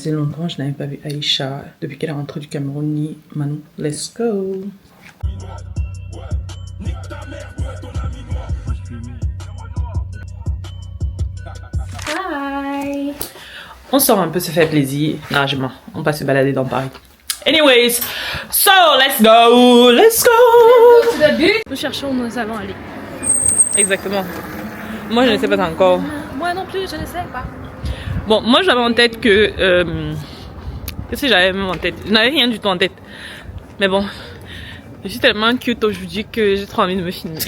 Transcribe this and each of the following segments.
faisait longtemps, je n'avais pas vu Aïcha depuis qu'elle est rentrée du Cameroun ni Manou. Let's go. Hi. On sort un peu, se fait plaisir. Non, je mens. On va se balader dans Paris. Anyways, so let's go, let's go. Nous cherchons où nous allons aller. Exactement. Moi, je ne sais pas encore. Moi non plus, je ne sais pas. Bon, moi, j'avais en tête que... Qu'est-ce que j'avais même en tête? Je n'avais rien du tout en tête. Mais bon, je suis tellement cute aujourd'hui que j'ai trop envie de me filmer.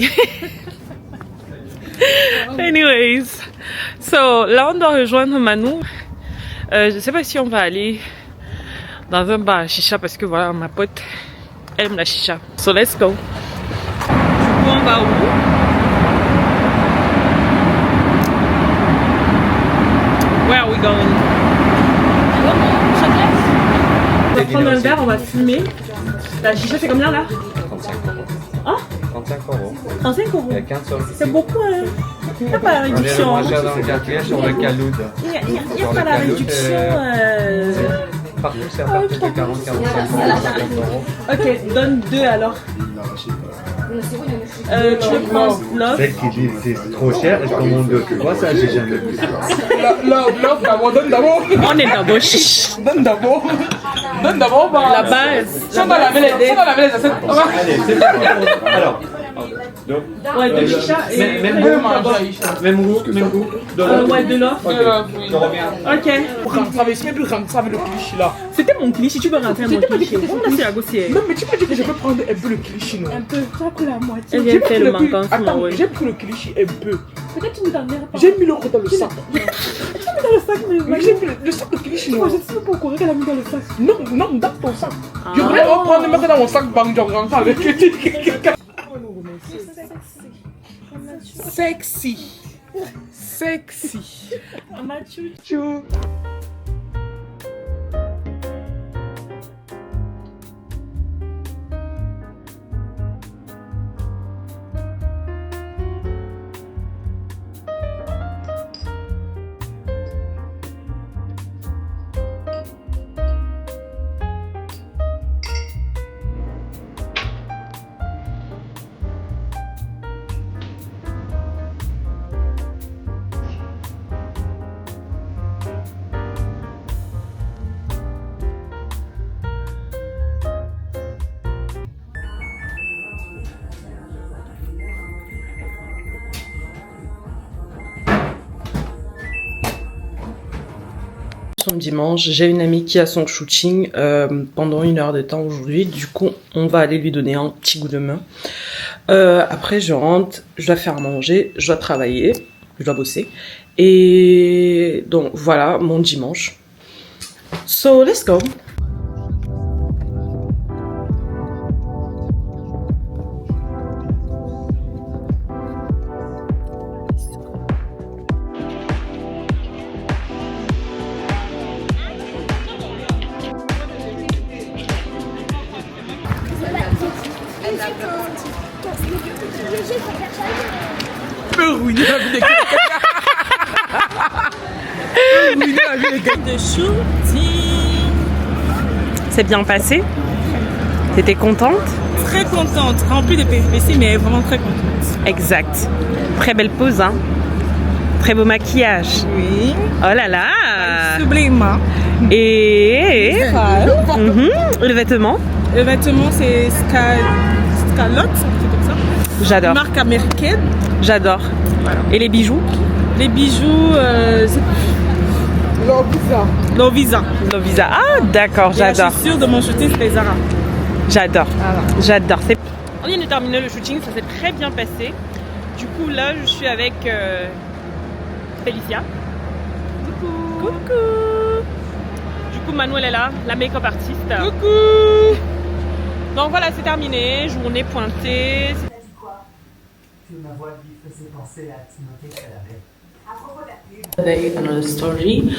Anyways, so là, on doit rejoindre Manou. Je sais pas si on va aller dans un bar à chicha parce que voilà, ma pote, elle aime la chicha. So let's go. Du coup, on va où? Where are we going? On va prendre un verre, on va fumer. La chicha, c'est combien là? 35 euros. Hein? 35 euros. 35 euros. Il y a 15 sur le C'est beaucoup, hein? Il n'y a pas la On est le réduction. moins cher dans le quartier sur le Caloud. Il n'y a pas la réduction. Partout, c'est à partir de 40, 45 euros, 50 euros. Ok, donne 2 alors. Tu veux prendre l'offre? Celle qui dit c'est trop cher, je commande deux. Tu vois ça, j'ai jamais vu. L'offre d'abord, donne d'abord. On est d'abord chiche. Donne d'abord. Donne d'abord. La base. Si on va laver les assiettes. Allez, c'est parti. Alors. Donc, Ouais, de chicha et même goût. ouais, de l'offre. Je reviens. Ok. Ça veut plus rentrer le cliché là. C'était mon cliché, tu peux rentrer à mon cliché. On a fait la gossière. Non, mais tu m'as dit que je peux prendre un peu le cliché, non? Un peu. Tu as pris la moitié. Elle vient faire le manquant sur moi, Attends, ouais. j'ai pris le cliché un peu. Peut-être tu ne t'en pas. J'ai mis l'euro dans le sac. Dans le sac, Mais j'ai mis le sac de cliché, non? je ne sais pas pourquoi elle a mis dans le sac. Non, dans ton sac. Je voulais reprendre, mettre dans mon sac, bang, je rentre avec. Sexy. Sexy. Chou. Dimanche, j'ai une amie qui a son shooting pendant 1 heure de temps aujourd'hui. Du coup, on va aller lui donner un petit coup de main. Après, je rentre, je dois faire à manger, je dois travailler, je dois bosser. Et donc, voilà mon dimanche. So, let's go. De shooting. C'est bien passé? T'étais contente? Très contente, remplie de péripéties, mais vraiment très contente. Exact. Très belle pose, hein? Très beau maquillage. Oui. Oh là là! Sublime. Et le vêtement? Le vêtement, c'est Scalotte, c'est comme ça. J'adore. Marque américaine. J'adore. Voilà. Et les bijoux? Les bijoux, c'est Lovisa. Lovisa. Ah, d'accord, Et la j'adore. chaussure de mon shooting, c'est Zara. J'adore. Voilà. J'adore. On vient de terminer le shooting, ça s'est très bien passé. Du coup, là, je suis avec Félicia. Coucou. Coucou. Du coup, Manuel est là, la make-up artiste. Coucou. Donc voilà, c'est terminé. Journée pointée. Que ma voix lui faisait penser à Timothée Chalamet. Another story.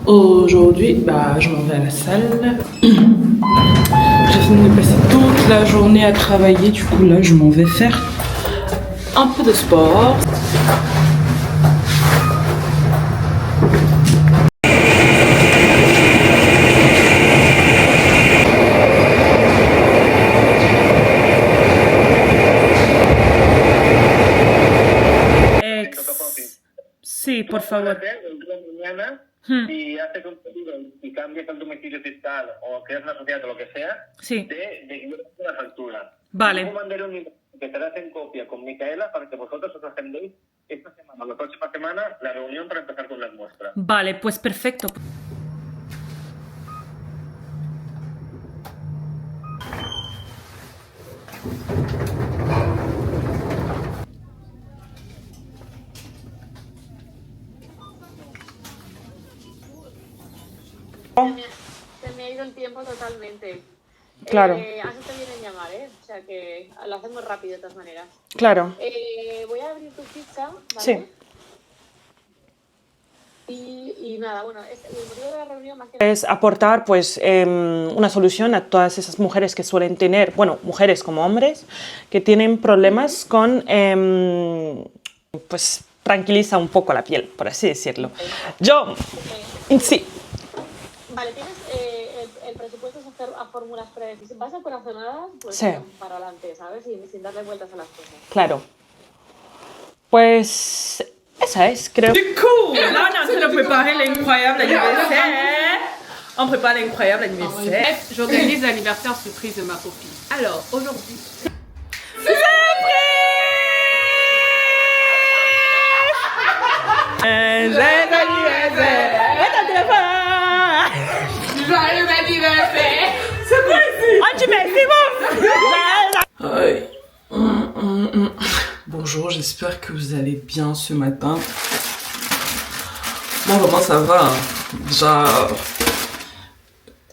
Aujourd'hui, je m'en vais à la salle. J'ai fini de passer toute la journée à travailler. Du coup, là, je m'en vais faire un peu de sport. por favor. El día de mañana, si haces un pedido y cambias el domicilio fiscal o creas una sociedad o lo que sea, Sí. de la factura. Vale. Yo mandaré un email que te das en copia con Micaela para que vosotros os agendéis esta semana o la próxima semana la reunión para empezar con las muestras. Vale, pues perfecto. Se me ha ido el tiempo totalmente. Claro. Antes te vienen a llamar, ¿eh? O sea que lo hacemos rápido de todas maneras. Claro. Voy a abrir tu ficha, ¿vale? Sí. Y nada, bueno, el motivo de la reunión más que nada Es aportar pues una solución a todas esas mujeres que suelen tener, bueno, mujeres como hombres, que tienen problemas con, pues tranquiliza un poco la piel, por así decirlo. Yo, sí, Vale, tienes el presupuesto es a fórmulas predeterminadas. Si vas a corazonadas, pues Sí. para adelante, ¿sabes? Sin darle vueltas a las cosas. claro. Pues esa es, creo. Du coup, là, on est en train de préparer l'incroyable anniversaire. On prépare l'incroyable anniversaire. J'organise l'anniversaire surprise de ma copine. Alors, aujourd'hui, joyeux anniversaire! Aïe. Bonjour, j'espère que vous allez bien ce matin. Moi, vraiment, ça va. Hein. Déjà,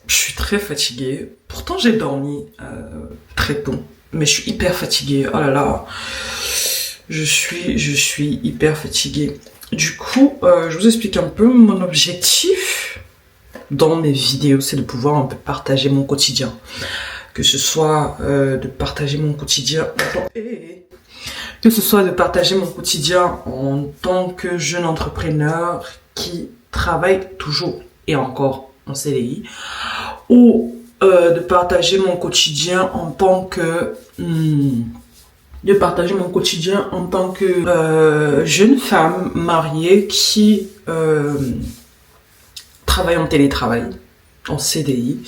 je suis très fatiguée. Pourtant, j'ai dormi très tôt. Mais je suis hyper fatiguée. Oh là là. Je suis hyper fatiguée. Du coup, je vous explique un peu mon objectif dans mes vidéos. C'est de pouvoir un peu partager mon quotidien. Que ce soit de partager mon quotidien que ce soit de partager mon quotidien en tant que jeune entrepreneur qui travaille toujours et encore en CDI, ou de partager mon quotidien en tant que jeune femme mariée qui travaille en télétravail, en CDI,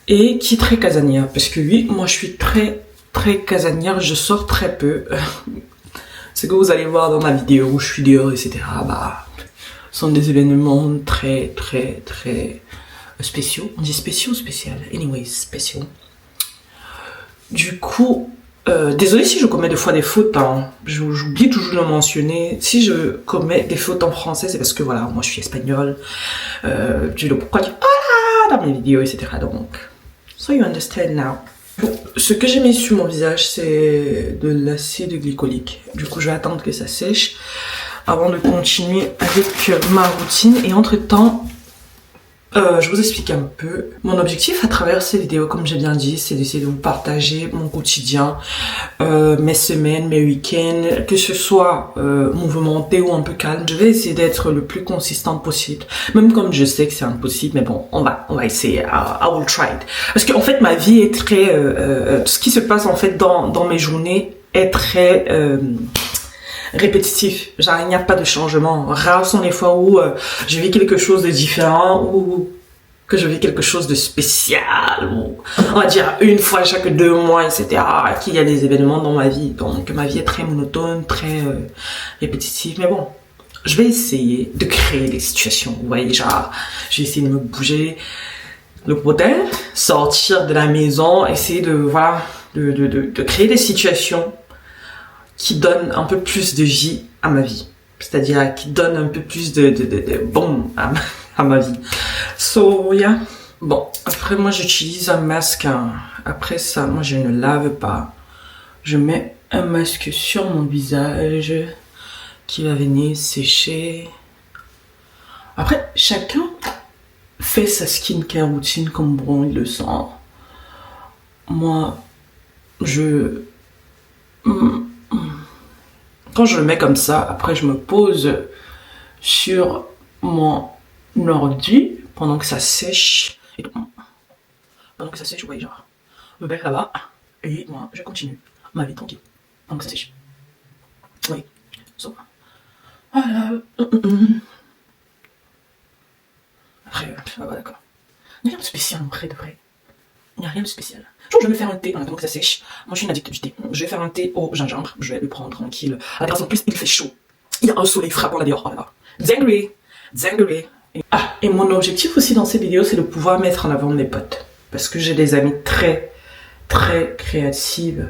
et qui est très casanière, parce que oui, moi je suis très casanière, je sors très peu. Ce que vous allez voir dans ma vidéo où je suis dehors, etc., bah, sont des événements très spéciaux. On dit spéciaux ou spécial? Anyways, spéciaux. Du coup, désolé si je commets des fois des fautes, hein. J'oublie toujours de le mentionner. Si je commets des fautes en français, c'est parce que voilà, moi je suis espagnole. Tu le pourquoi tu dans mes vidéos, etc. Donc, so you understand now. Bon, ce que j'ai mis sur mon visage, c'est de l'acide glycolique. Du coup, je vais attendre que ça sèche avant de continuer avec ma routine. Et entre-temps, je vous explique un peu. Mon objectif à travers ces vidéos, comme j'ai bien dit, c'est d'essayer de vous partager mon quotidien, mes semaines, mes week-ends, que ce soit mouvementé ou un peu calme. Je vais essayer d'être le plus consistante possible, même comme je sais que c'est impossible, mais bon, on va essayer. I will try it. Parce qu'en fait, ma vie est très, tout ce qui se passe en fait dans mes journées est très répétitif. Genre, il n'y a pas de changement. Rares sont les fois où je vis quelque chose de différent ou que je vis quelque chose de spécial, ou on va dire une fois chaque 2 mois, etc. Qu'il y a des événements dans ma vie. Donc ma vie est très monotone, très répétitive. Mais bon, je vais essayer de créer des situations. Vous voyez, genre, je vais essayer de me bouger le potin, sortir de la maison, essayer de, voilà, de créer des situations qui donne un peu plus de vie à ma vie. C'est-à-dire qui donne un peu plus de bon à ma vie. So, yeah. Bon, après moi j'utilise un masque. Hein. Après ça, moi je ne lave pas. Je mets un masque sur mon visage qui va venir sécher. Après, chacun fait sa skincare routine comme bon il le sent. Moi, quand je le mets comme ça, après je me pose sur mon ordi pendant que ça sèche. Et pendant que ça sèche, vous voyez, genre, le verre là-bas. Et moi, je continue ma vie tranquille. Pendant que ça sèche. Oui. So. Voilà. Après, d'accord. Il n'y a rien de spécial en vrai de vrai. Il n'y a rien de spécial. Je vais me faire un thé en attendant que ça sèche. Moi, je suis une addict du thé. Je vais faire un thé au gingembre. Je vais le prendre tranquille. À la terrasse, en plus, il fait chaud. Il y a un soleil frappant là dehors. Oh là là. Zangri. Zangri. Et mon objectif aussi dans ces vidéos, c'est de pouvoir mettre en avant mes potes. Parce que j'ai des amis très, très créatives.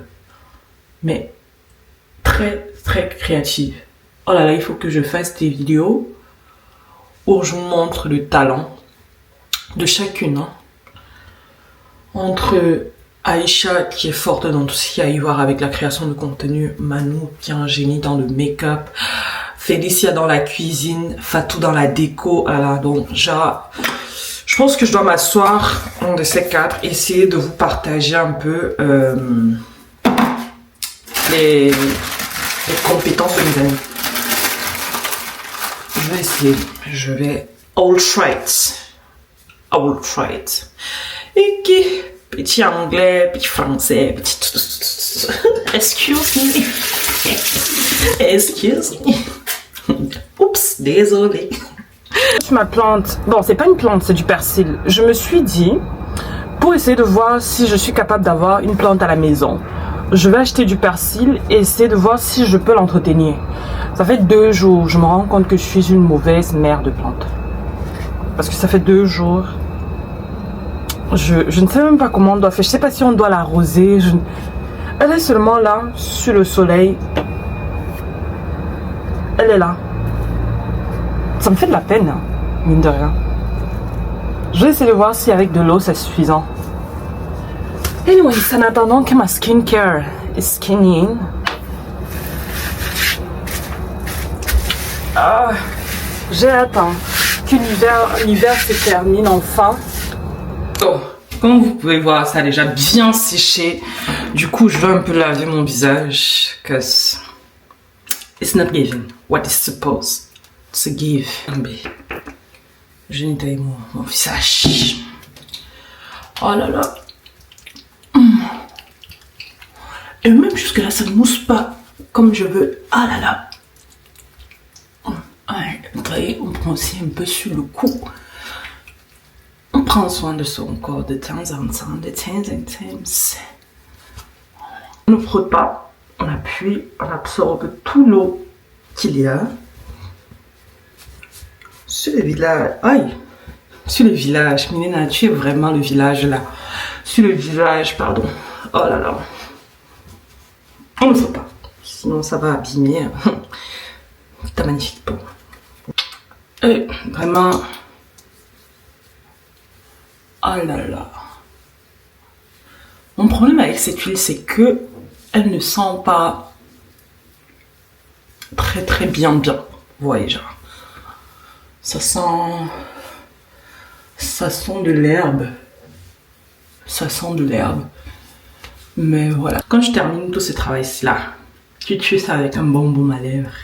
Mais très, très créatives. Oh là là, il faut que je fasse des vidéos où je vous montre le talent de chacune. Hein. Entre Aïcha qui est forte dans tout ce qui a à y voir avec la création de contenu, Manu qui est un génie dans le make-up, Félicia dans la cuisine, Fatou dans la déco. Alors, donc genre, je pense que je dois m'asseoir un de ces quatre, essayer de vous partager un peu les compétences de mes amis. Je vais essayer, je vais all try it. Et petit anglais, petit français, petit... Excuse me. Oups, désolé. Ma plante, bon c'est pas une plante, c'est du persil. Je me suis dit, pour essayer de voir si je suis capable d'avoir une plante à la maison, je vais acheter du persil et essayer de voir si je peux l'entretenir. Ça fait 2 jours, je me rends compte que je suis une mauvaise mère de plante. Parce que ça fait 2 jours. Je ne sais même pas comment on doit faire. Je sais pas si on doit l'arroser. Elle est seulement là, sur le soleil. Elle est là. Ça me fait de la peine, hein, mine de rien. Je vais essayer de voir si avec de l'eau c'est suffisant. Anyway, en attendant que ma skincare est skinny. J'ai hâte hein, que l'hiver se termine enfin. Oh, comme vous pouvez voir, ça a déjà bien séché. Du coup, je vais un peu laver mon visage. Cause it's not giving what it's supposed to give. Je nettoie mon visage. Oh là là. Et même jusque là, ça ne mousse pas comme je veux. Ah là là. Ouais, on prend aussi un peu sur le cou. On prend soin de son corps de temps en temps, On ne frotte pas, on appuie, on absorbe tout l'eau qu'il y a. Sur le village, aïe, sur le village, Milena, tu es vraiment le village là. Sur le village, pardon. Oh là là. On ne frotte pas, sinon ça va abîmer ta magnifique peau. Et vraiment. Oh là là. Mon problème avec cette huile, c'est que elle ne sent pas très très bien. Vous voyez, genre. Ça sent de l'herbe. Ça sent de l'herbe. Mais voilà. Quand je termine tout ce travail-là, tu tues ça avec un bonbon à lèvres.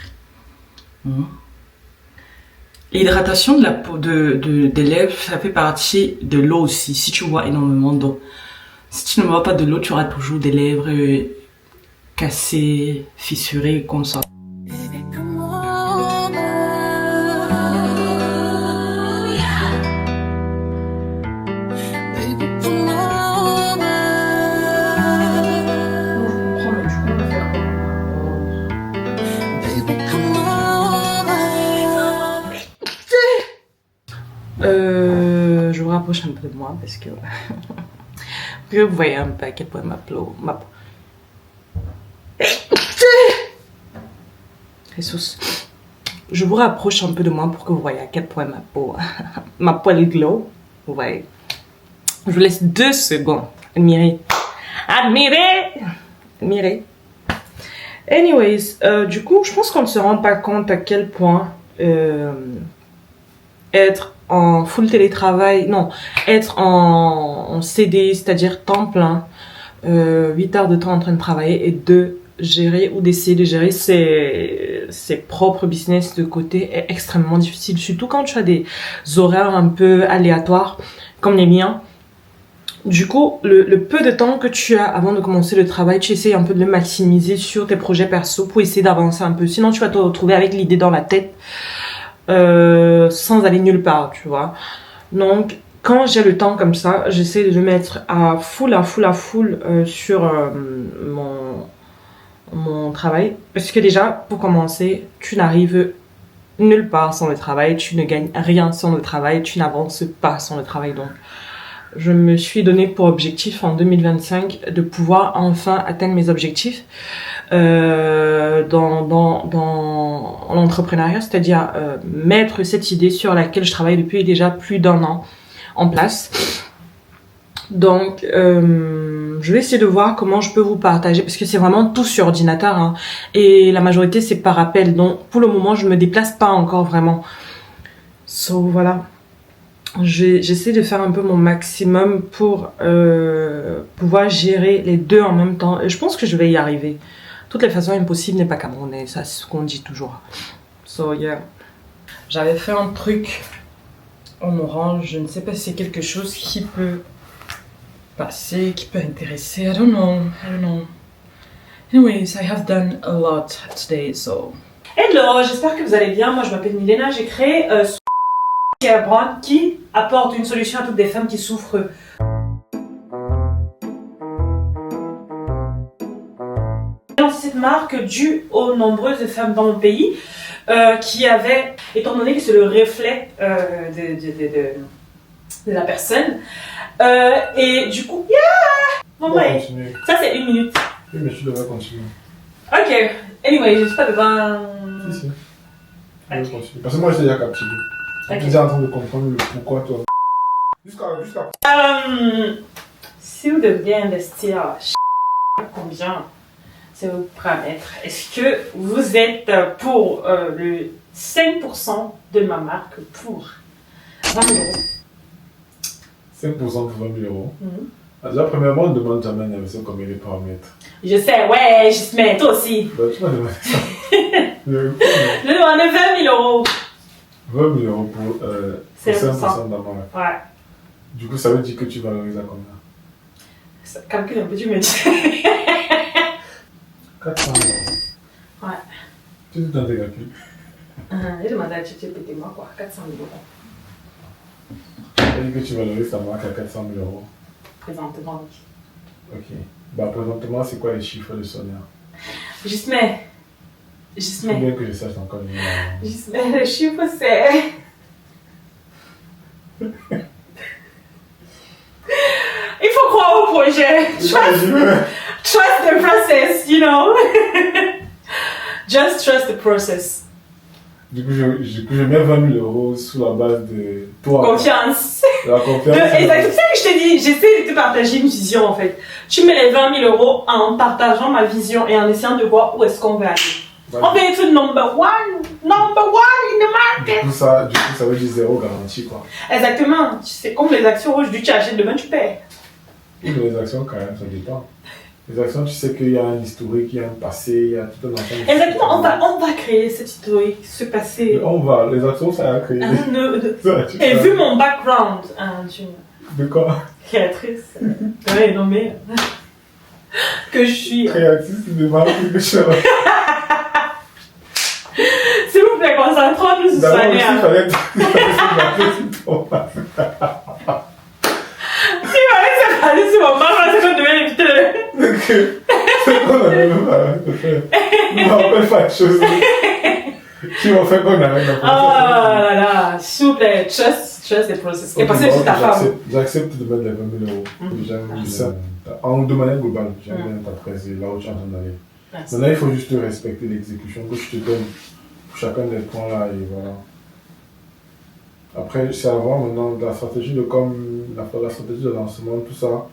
L'hydratation de la peau des lèvres, ça fait partie de l'eau aussi. Si tu bois énormément d'eau, si tu ne bois pas de l'eau, tu auras toujours des lèvres cassées, fissurées comme ça. Je vous rapproche un peu de moi parce que vous voyez un peu à quel point ma peau. Jesus. Je vous rapproche un peu de moi pour que vous voyez à quel point ma peau est glow. Vous voyez. Je vous laisse 2 secondes. Admirez. Anyways, du coup, je pense qu'on ne se rend pas compte à quel point être en full télétravail, non, être en CD, c'est-à-dire temps plein, 8 heures de temps en train de travailler et de gérer ou d'essayer de gérer ses propres business de côté est extrêmement difficile, surtout quand tu as des horaires un peu aléatoires comme les miens, Du coup, le peu de temps que tu as avant de commencer le travail, tu essayes un peu de le maximiser sur tes projets perso pour essayer d'avancer un peu. Sinon, tu vas te retrouver avec l'idée dans la tête sans aller nulle part, tu vois. Donc, quand j'ai le temps comme ça, j'essaie de le mettre à full sur mon travail. Parce que déjà, pour commencer, tu n'arrives nulle part sans le travail, tu ne gagnes rien sans le travail, tu n'avances pas sans le travail. Donc, je me suis donné pour objectif en 2025 de pouvoir enfin atteindre mes objectifs dans l'entrepreneuriat, c'est-à-dire mettre cette idée sur laquelle je travaille depuis déjà plus d'1 an en place. Donc, je vais essayer de voir comment je peux vous partager, parce que c'est vraiment tout sur ordinateur, hein, et la majorité c'est par appel. Donc, pour le moment, je me déplace pas encore vraiment. So, voilà. J'essaie de faire un peu mon maximum pour pouvoir gérer les deux en même temps. Et je pense que je vais y arriver. De toutes les façons, impossible n'est pas camerounais. Ça, c'est ce qu'on dit toujours. So, yeah. J'avais fait un truc en orange. Je ne sais pas si c'est quelque chose qui peut passer, qui peut intéresser. I don't know. Anyways, I have done a lot today, so... Hello, j'espère que vous allez bien. Moi, je m'appelle Milena. J'ai créé... brand qui apporte une solution à toutes les femmes qui souffrent. Cette marque due aux nombreuses femmes dans mon pays qui avaient, étant donné que c'est le reflet de la personne, et du coup, bon, ouais. Ça c'est 1 minute. Oui, mais tu devrais continuer. Ok, anyway, je suis pas devant. Si. Okay. Parce que moi j'étais déjà captivé. Okay. Tu es en train de comprendre le pourquoi toi. Jusqu'à. Si vous deviez investir combien c'est votre paramètre, est-ce que vous êtes pour le 5% de ma marque pour 20 000 euros? 5% pour 20 000 euros. Déjà, premièrement, on ne demande jamais un investisseur combien les paramètres. Je sais, ouais, je mets toi aussi. Bah, tu m'as demandé ça. Je demande 20 000 euros. 20 000 euros pour 5% de la marque. Ouais. Du coup, ça veut dire que tu valorises à combien? Ça calcule un peu, tu me dis. 400 000 euros. Ouais. Tu dis dans tes calculs. J'ai demandé à Tchétché péter moi quoi, 400 000 euros. Ça veut dire que tu valorises ta marque à 400 000 euros. Présentement, oui. Ok. Bah, présentement, c'est quoi les chiffres de Sonia? Juste mais. Bien que je sache encore le numéro. Juste mais, le chiffre c'est. Il faut croire au projet. Trust the process, you know. Just trust the process. Du coup, je mets 20 000 euros sous la base de toi. Confiance. La confiance. Exactement, c'est ça que je t'ai dit. J'essaie de te partager une vision en fait. Tu mets les 20 000 euros en partageant ma vision et en essayant de voir où est-ce qu'on veut aller. On veut être number one in the market. Du coup, ça veut dire 0 garantie quoi. Exactement. C'est comme les actions rouges, tu achètes demain, tu paies. Oui, mais les actions, quand même, ça dépend. Les actions, tu sais qu'il y a un historique, il y a un passé, il y a tout un ensemble. Exactement, on va créer cet historique, ce passé. Les actions, ça a créé. Et vu mon background, de quoi? Créatrice, renommée, que je suis. Créatrice de marque, que je suis. S'il vous plaît, concentrons-nous sur ça. D'abord, il fallait allez sur mon bar, c'est qu'on devait éviter. C'est qu'on avait même pas fait. On ne rappelle pas de choses. Tu m'as fait qu'on arrête la process. Oh là là, s'il vous plaît, trust the process. Et parce que c'est ta femme. J'accepte de mettre les 20 000 euros. J'aime ça. De manière globale, j'aime bien ta presse et là où tu es en train d'aller. Maintenant, il faut juste respecter l'exécution que je te donne pour chacun des points là et voilà. Après, c'est à voir maintenant la stratégie de com, la stratégie de lancement, tout ça.